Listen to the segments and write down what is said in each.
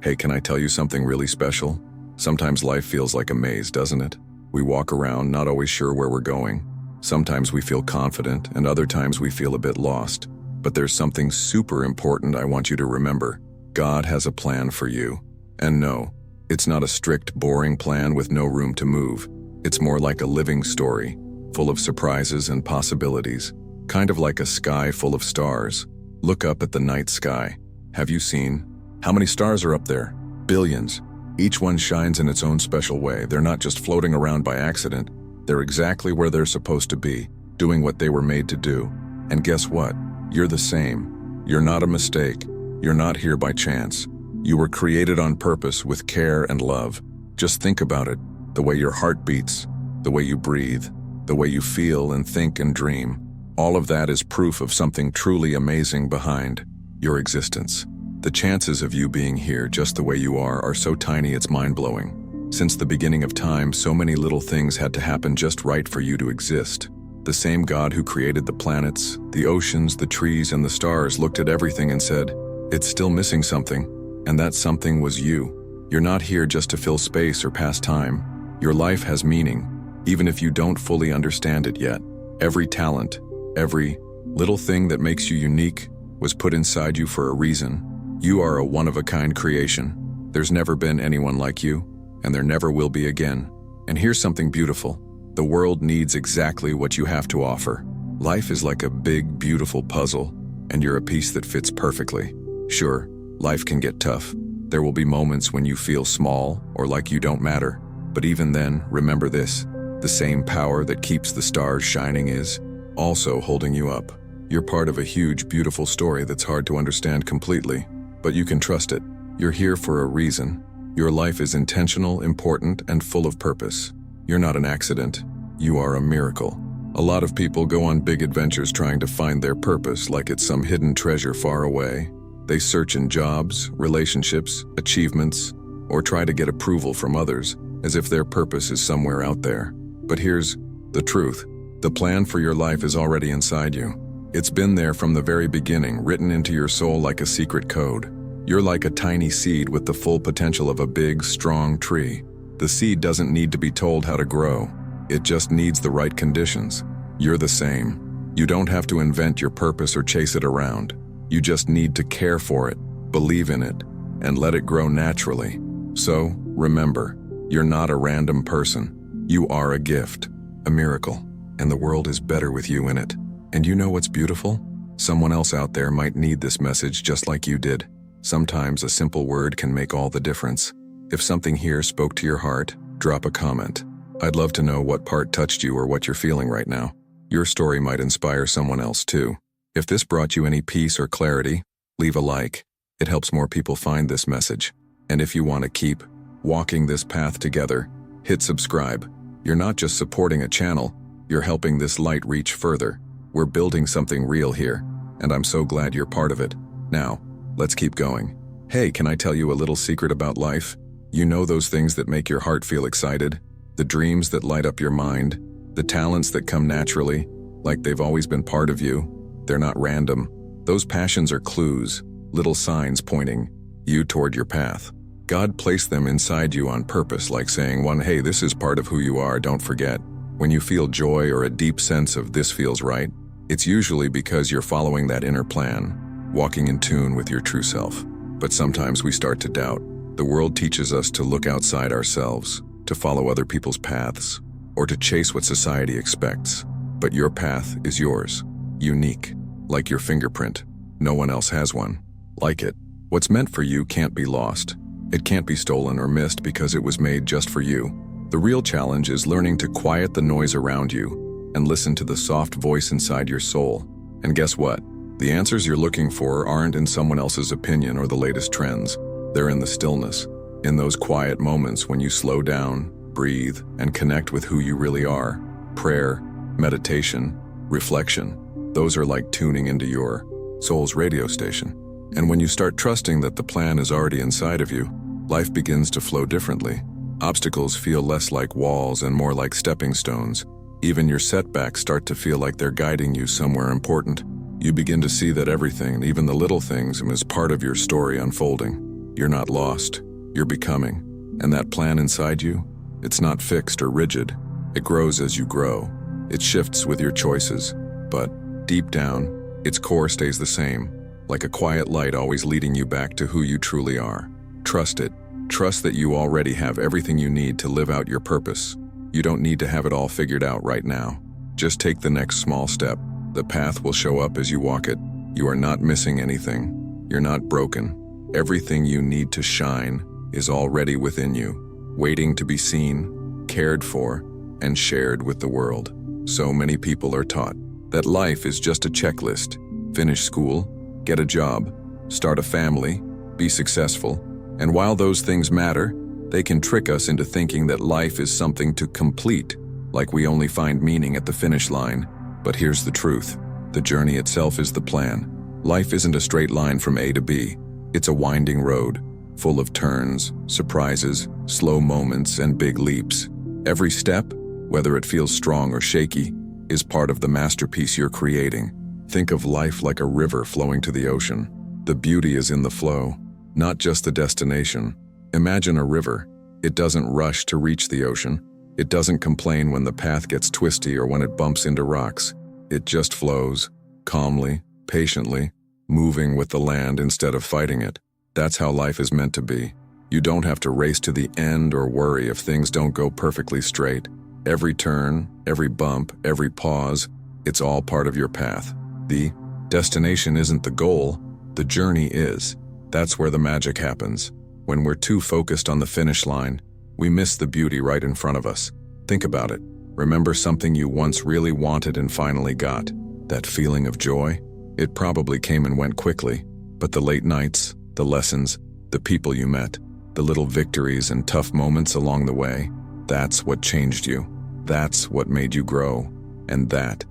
Hey, can I tell you something really special? Sometimes life feels like a maze, doesn't it? We walk around not always sure where we're going. Sometimes we feel confident, and other times we feel a bit lost. But there's something super important I want you to remember. God has a plan for you. And no, it's not a strict, boring plan with no room to move. It's more like a living story, full of surprises and possibilities. Kind of like a sky full of stars. Look up at the night sky. Have you seen? How many stars are up there? Billions. Each one shines in its own special way. They're not just floating around by accident. They're exactly where they're supposed to be, doing what they were made to do. And guess what? You're the same. You're not a mistake. You're not here by chance. You were created on purpose with care and love. Just think about it. The way your heart beats, the way you breathe, the way you feel and think and dream. All of that is proof of something truly amazing behind your existence. The chances of you being here just the way you are so tiny it's mind-blowing. Since the beginning of time, so many little things had to happen just right for you to exist. The same God who created the planets, the oceans, the trees, and the stars looked at everything and said, "It's still missing something," and that something was you. You're not here just to fill space or pass time. Your life has meaning, even if you don't fully understand it yet. Every talent, every little thing that makes you unique was put inside you for a reason. You are a one-of-a-kind creation. There's never been anyone like you, and there never will be again. And here's something beautiful. The world needs exactly what you have to offer. Life is like a big, beautiful puzzle, and you're a piece that fits perfectly. Sure, life can get tough. There will be moments when you feel small or like you don't matter. But even then, remember this. The same power that keeps the stars shining is also holding you up. You're part of a huge, beautiful story that's hard to understand completely, but you can trust it. You're here for a reason. Your life is intentional, important, and full of purpose. You're not an accident. You are a miracle. A lot of people go on big adventures trying to find their purpose like it's some hidden treasure far away. They search in jobs, relationships, achievements, or try to get approval from others as if their purpose is somewhere out there. But here's the truth. The plan for your life is already inside you. It's been there from the very beginning, written into your soul like a secret code. You're like a tiny seed with the full potential of a big, strong tree. The seed doesn't need to be told how to grow. It just needs the right conditions. You're the same. You don't have to invent your purpose or chase it around. You just need to care for it, believe in it, and let it grow naturally. So, remember, you're not a random person. You are a gift, a miracle, and the world is better with you in it. And you know what's beautiful? Someone else out there might need this message just like you did. Sometimes a simple word can make all the difference. If something here spoke to your heart, drop a comment. I'd love to know what part touched you or what you're feeling right now. Your story might inspire someone else too. If this brought you any peace or clarity, leave a like. It helps more people find this message. And if you want to keep walking this path together, hit subscribe. You're not just supporting a channel, you're helping this light reach further. We're building something real here, and I'm so glad you're part of it. Now, let's keep going. Hey, can I tell you a little secret about life? You know those things that make your heart feel excited? The dreams that light up your mind? The talents that come naturally, like they've always been part of you? They're not random. Those passions are clues, little signs pointing you toward your path. God placed them inside you on purpose, like saying, hey, this is part of who you are, don't forget. When you feel joy or a deep sense of this feels right, it's usually because you're following that inner plan, walking in tune with your true self. But sometimes we start to doubt. The world teaches us to look outside ourselves, to follow other people's paths, or to chase what society expects. But your path is yours, unique, like your fingerprint. No one else has one like it. What's meant for you can't be lost. It can't be stolen or missed because it was made just for you. The real challenge is learning to quiet the noise around you and listen to the soft voice inside your soul. And guess what? The answers you're looking for aren't in someone else's opinion or the latest trends. They're in the stillness, in those quiet moments when you slow down, breathe, and connect with who you really are. Prayer, meditation, reflection, those are like tuning into your soul's radio station. And when you start trusting that the plan is already inside of you, life begins to flow differently. Obstacles feel less like walls and more like stepping stones. Even your setbacks start to feel like they're guiding you somewhere important. You begin to see that everything, even the little things, is part of your story unfolding. You're not lost. You're becoming. And that plan inside you, it's not fixed or rigid. It grows as you grow. It shifts with your choices. But deep down, its core stays the same, like a quiet light always leading you back to who you truly are. Trust it. Trust that you already have everything you need to live out your purpose. You don't need to have it all figured out right now. Just take the next small step. The path will show up as you walk it. You are not missing anything. You're not broken. Everything you need to shine is already within you, waiting to be seen, cared for, and shared with the world. So many people are taught that life is just a checklist. Finish school, get a job, start a family, be successful. And while those things matter, they can trick us into thinking that life is something to complete, like we only find meaning at the finish line. But here's the truth. The journey itself is the plan. Life isn't a straight line from A to B. It's a winding road, full of turns, surprises, slow moments, and big leaps. Every step, whether it feels strong or shaky, is part of the masterpiece you're creating. Think of life like a river flowing to the ocean. The beauty is in the flow, not just the destination. Imagine a river. It doesn't rush to reach the ocean. It doesn't complain when the path gets twisty or when it bumps into rocks. It just flows, calmly, patiently, moving with the land instead of fighting it. That's how life is meant to be. You don't have to race to the end or worry if things don't go perfectly straight. Every turn, every bump, every pause, it's all part of your path. The destination isn't the goal, the journey is. That's where the magic happens. When we're too focused on the finish line, we miss the beauty right in front of us. Think about it. Remember something you once really wanted and finally got. That feeling of joy? It probably came and went quickly, but the late nights, the lessons, the people you met, the little victories and tough moments along the way, that's what changed you. That's what made you grow. And that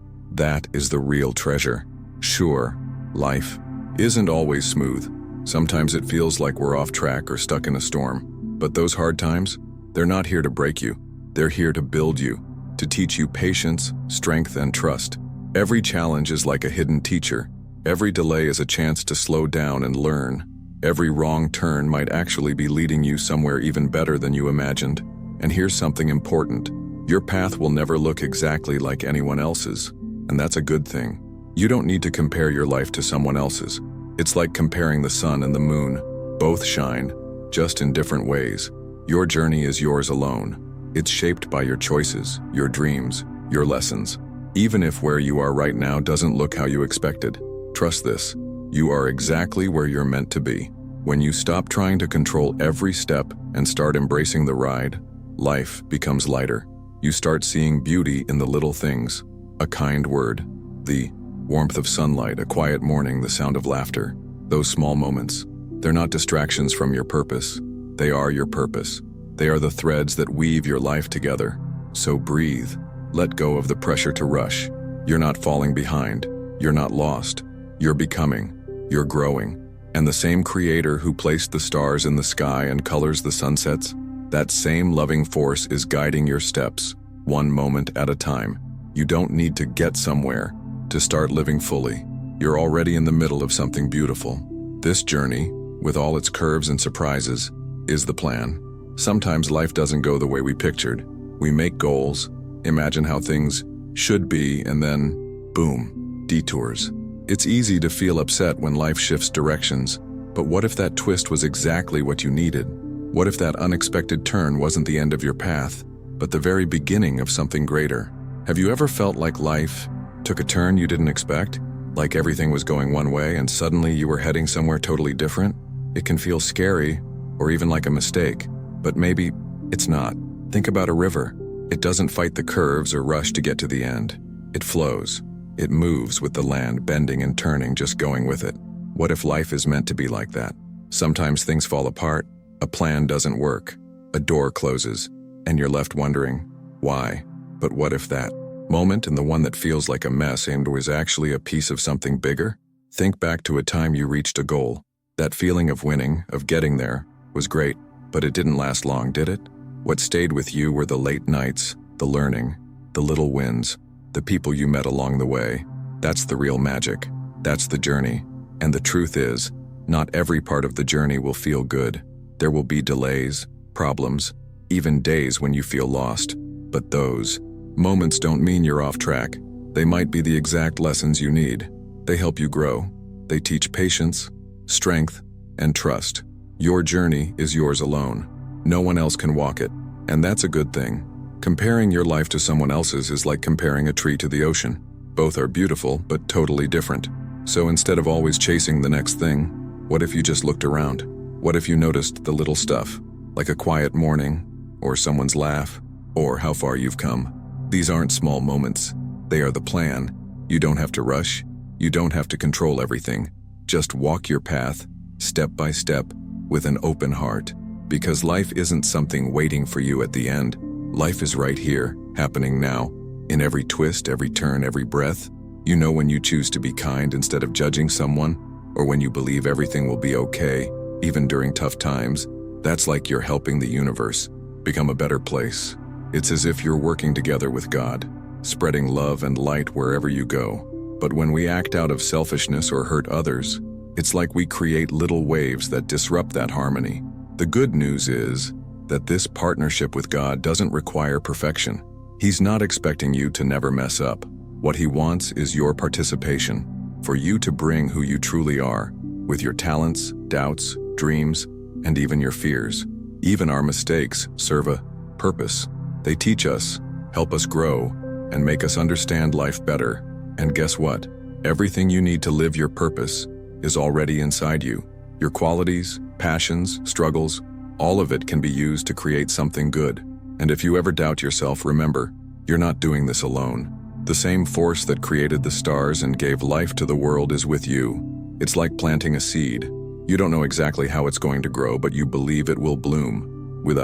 is the real treasure. Sure, life isn't always smooth. Sometimes it feels like we're off track or stuck in a storm. But those hard times, they're not here to break you. They're here to build you, to teach you patience, strength, and trust. Every challenge is like a hidden teacher. Every delay is a chance to slow down and learn. Every wrong turn might actually be leading you somewhere even better than you imagined. And here's something important. Your path will never look exactly like anyone else's, and that's a good thing. You don't need to compare your life to someone else's. It's like comparing the sun and the moon. Both shine, just in different ways. Your journey is yours alone. It's shaped by your choices, your dreams, your lessons. Even if where you are right now doesn't look how you expected, trust this. You are exactly where you're meant to be. When you stop trying to control every step and start embracing the ride, life becomes lighter. You start seeing beauty in the little things. A kind word, the warmth of sunlight, a quiet morning, the sound of laughter. Those small moments, they're not distractions from your purpose. They are your purpose. They are the threads that weave your life together. So breathe. Let go of the pressure to rush. You're not falling behind. You're not lost. You're becoming. You're growing. And the same creator who placed the stars in the sky and colors the sunsets, that same loving force is guiding your steps, one moment at a time. You don't need to get somewhere to start living fully. You're already in the middle of something beautiful. This journey, with all its curves and surprises, is the plan. Sometimes life doesn't go the way we pictured. We make goals, imagine how things should be, and then, boom, detours. It's easy to feel upset when life shifts directions, but what if that twist was exactly what you needed? What if that unexpected turn wasn't the end of your path, but the very beginning of something greater? Have you ever felt like life took a turn you didn't expect? Like everything was going one way and suddenly you were heading somewhere totally different? It can feel scary, or even like a mistake, but maybe it's not. Think about a river. It doesn't fight the curves or rush to get to the end. It flows. It moves with the land, bending and turning, just going with it. What if life is meant to be like that? Sometimes things fall apart, a plan doesn't work, a door closes, and you're left wondering, why? But what if that moment and the one that feels like a mess and was actually a piece of something bigger? Think back to a time you reached a goal. That feeling of winning, of getting there, was great, but it didn't last long, did it? What stayed with you were the late nights, the learning, the little wins, the people you met along the way. That's the real magic. That's the journey. And the truth is, Not every part of the journey will feel good. There will be delays, problems, even days when you feel lost. But those moments don't mean you're off track. They might be the exact lessons you need. They help you grow. They teach patience, strength, and trust. Your journey is yours alone. No one else can walk it, and that's a good thing. Comparing your life to someone else's is like comparing a tree to the ocean. Both are beautiful, but totally different. So instead of always chasing the next thing, what if you just looked around? What if you noticed the little stuff, like a quiet morning, or someone's laugh, or how far you've come? These aren't small moments. They are the plan. You don't have to rush. You don't have to control everything. Just walk your path, step by step, with an open heart. Because life isn't something waiting for you at the end. Life is right here, happening now. In every twist, every turn, every breath. You know when you choose to be kind instead of judging someone, or when you believe everything will be okay, even during tough times. That's like you're helping the universe become a better place. It's as if you're working together with God, spreading love and light wherever you go. But when we act out of selfishness or hurt others, it's like we create little waves that disrupt that harmony. The good news is that this partnership with God doesn't require perfection. He's not expecting you to never mess up. What he wants is your participation, for you to bring who you truly are, with your talents, doubts, dreams, and even your fears. Even our mistakes serve a purpose. They teach us, help us grow, and make us understand life better. And guess what? Everything you need to live your purpose is already inside you. Your qualities, passions, struggles, all of it can be used to create something good. And if you ever doubt yourself, remember, you're not doing this alone. The same force that created the stars and gave life to the world is with you. It's like planting a seed. You don't know exactly how it's going to grow, but you believe it will bloom. With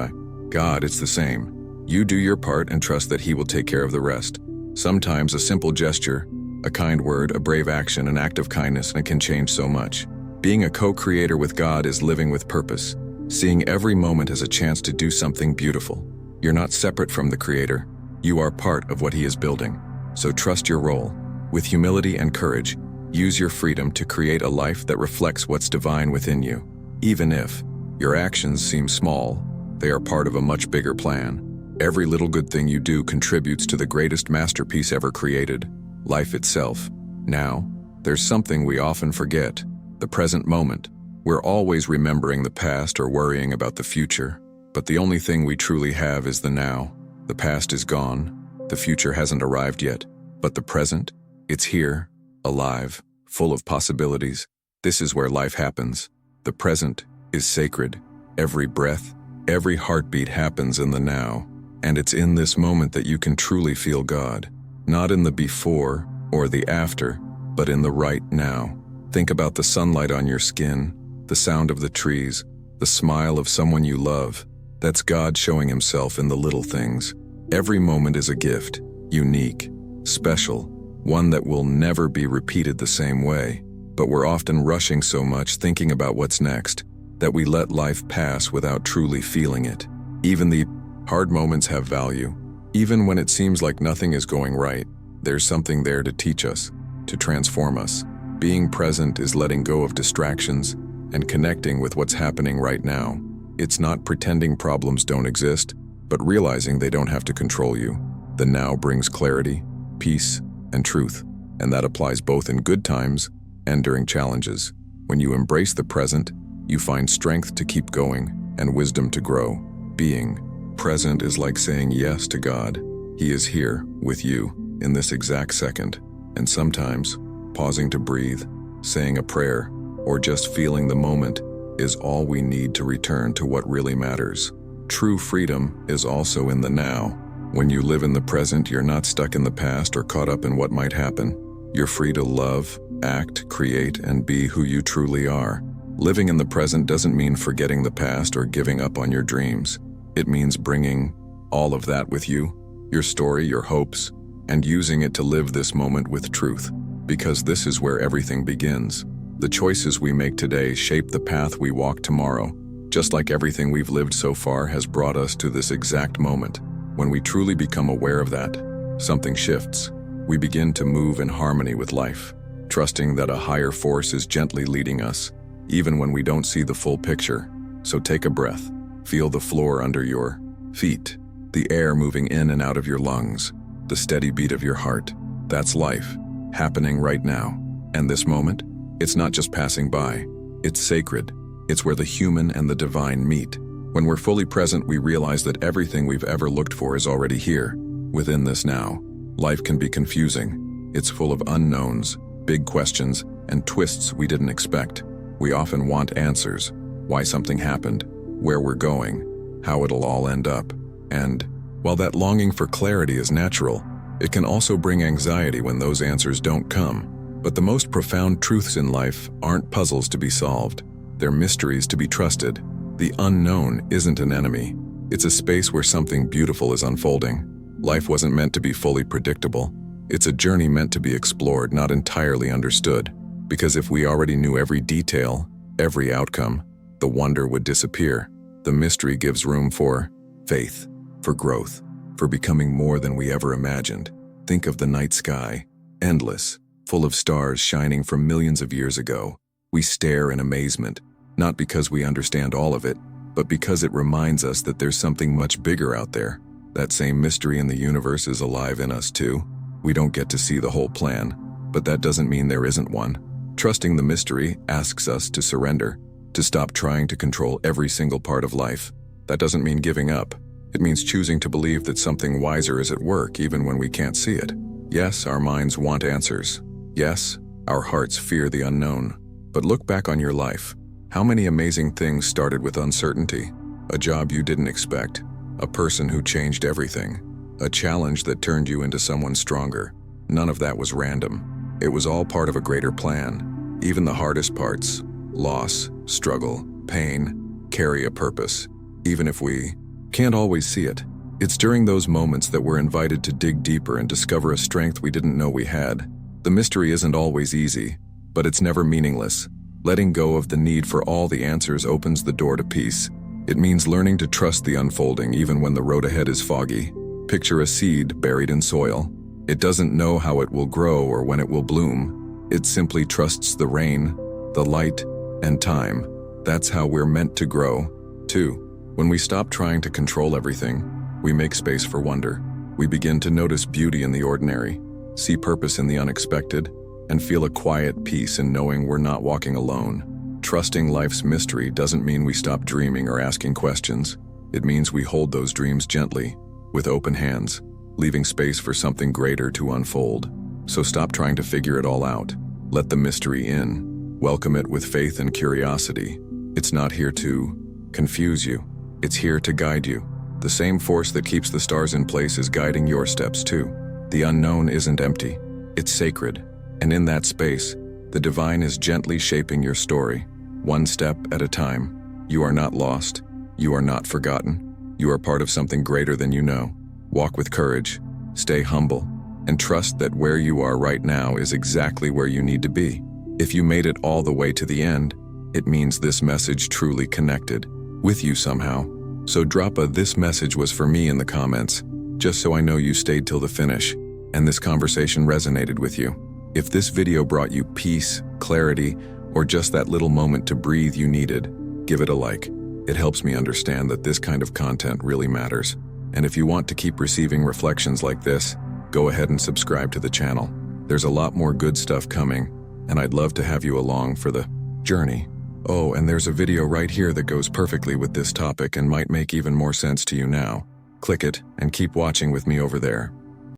God, it's the same. You do your part and trust that he will take care of the rest. Sometimes a simple gesture, a kind word, a brave action, an act of kindness, and it can change so much. Being a co-creator with God is living with purpose, seeing every moment as a chance to do something beautiful. You're not separate from the Creator. You are part of what he is building. So trust your role. With humility and courage, use your freedom to create a life that reflects what's divine within you. Even if your actions seem small, they are part of a much bigger plan. Every little good thing you do contributes to the greatest masterpiece ever created, life itself. Now, there's something we often forget, the present moment. We're always remembering the past or worrying about the future, but the only thing we truly have is the now. The past is gone, the future hasn't arrived yet, but the present, it's here, alive, full of possibilities. This is where life happens. The present is sacred. Every breath, every heartbeat happens in the now. And it's in this moment that you can truly feel God. Not in the before or the after, but in the right now. Think about the sunlight on your skin, the sound of the trees, the smile of someone you love. That's God showing himself in the little things. Every moment is a gift, unique, special, one that will never be repeated the same way. But we're often rushing so much thinking about what's next, that we let life pass without truly feeling it. Even the hard moments have value. Even when it seems like nothing is going right, there's something there to teach us, to transform us. Being present is letting go of distractions and connecting with what's happening right now. It's not pretending problems don't exist, but realizing they don't have to control you. The now brings clarity, peace, and truth, and that applies both in good times and during challenges. When you embrace the present, you find strength to keep going and wisdom to grow. Being present is like saying yes to God. He is here with you in this exact second. And sometimes, pausing to breathe, saying a prayer, or just feeling the moment is all we need to return to what really matters. True freedom is also in the now. When you live in the present, you're not stuck in the past or caught up in what might happen. You're free to love, act, create, and be who you truly are. Living in the present doesn't mean forgetting the past or giving up on your dreams. It means bringing all of that with you, your story, your hopes, and using it to live this moment with truth. Because this is where everything begins. The choices we make today shape the path we walk tomorrow. Just like everything we've lived so far has brought us to this exact moment. When we truly become aware of that, something shifts. We begin to move in harmony with life, trusting that a higher force is gently leading us, even when we don't see the full picture. So take a breath. Feel the floor under your feet, the air moving in and out of your lungs, the steady beat of your heart. That's life, happening right now. And this moment, it's not just passing by. It's sacred. It's where the human and the divine meet. When we're fully present, we realize that everything we've ever looked for is already here, within this now. Life can be confusing. It's full of unknowns, big questions, and twists we didn't expect. We often want answers: why something happened, where we're going, how it'll all end up. And while that longing for clarity is natural, it can also bring anxiety when those answers don't come. But the most profound truths in life aren't puzzles to be solved. They're mysteries to be trusted. The unknown isn't an enemy. It's a space where something beautiful is unfolding. Life wasn't meant to be fully predictable. It's a journey meant to be explored, not entirely understood. Because if we already knew every detail, every outcome, the wonder would disappear. The mystery gives room for faith, for growth, for becoming more than we ever imagined. Think of the night sky, endless, full of stars shining from millions of years ago. We stare in amazement, not because we understand all of it, but because it reminds us that there's something much bigger out there. That same mystery in the universe is alive in us too. We don't get to see the whole plan, but that doesn't mean there isn't one. Trusting the mystery asks us to surrender, to stop trying to control every single part of life. That doesn't mean giving up. It means choosing to believe that something wiser is at work even when we can't see it. Yes, our minds want answers. Yes, our hearts fear the unknown. But look back on your life. How many amazing things started with uncertainty? A job you didn't expect, a person who changed everything, a challenge that turned you into someone stronger. None of that was random. It was all part of a greater plan. Even the hardest parts, loss, struggle, pain, carry a purpose. Even if we can't always see it, it's during those moments that we're invited to dig deeper and discover a strength we didn't know we had. The mystery isn't always easy, but it's never meaningless. Letting go of the need for all the answers opens the door to peace. It means learning to trust the unfolding even when the road ahead is foggy. Picture a seed buried in soil. It doesn't know how it will grow or when it will bloom. It simply trusts the rain, the light, and time. That's how we're meant to grow, too. When we stop trying to control everything, we make space for wonder. We begin to notice beauty in the ordinary, see purpose in the unexpected, and feel a quiet peace in knowing we're not walking alone. Trusting life's mystery doesn't mean we stop dreaming or asking questions. It means we hold those dreams gently, with open hands, leaving space for something greater to unfold. So stop trying to figure it all out. Let the mystery in. Welcome it with faith and curiosity. It's not here to confuse you. It's here to guide you. The same force that keeps the stars in place is guiding your steps too. The unknown isn't empty. It's sacred. And in that space, the divine is gently shaping your story, one step at a time. You are not lost. You are not forgotten. You are part of something greater than you know. Walk with courage, stay humble, and trust that where you are right now is exactly where you need to be. If you made it all the way to the end, it means this message truly connected with you somehow. So drop a "this message was for me" in the comments, just so I know you stayed till the finish, and this conversation resonated with you. If this video brought you peace, clarity, or just that little moment to breathe you needed, give it a like. It helps me understand that this kind of content really matters. And if you want to keep receiving reflections like this, go ahead and subscribe to the channel. There's a lot more good stuff coming, and I'd love to have you along for the journey. Oh, and there's a video right here that goes perfectly with this topic and might make even more sense to you now. Click it and keep watching with me over there.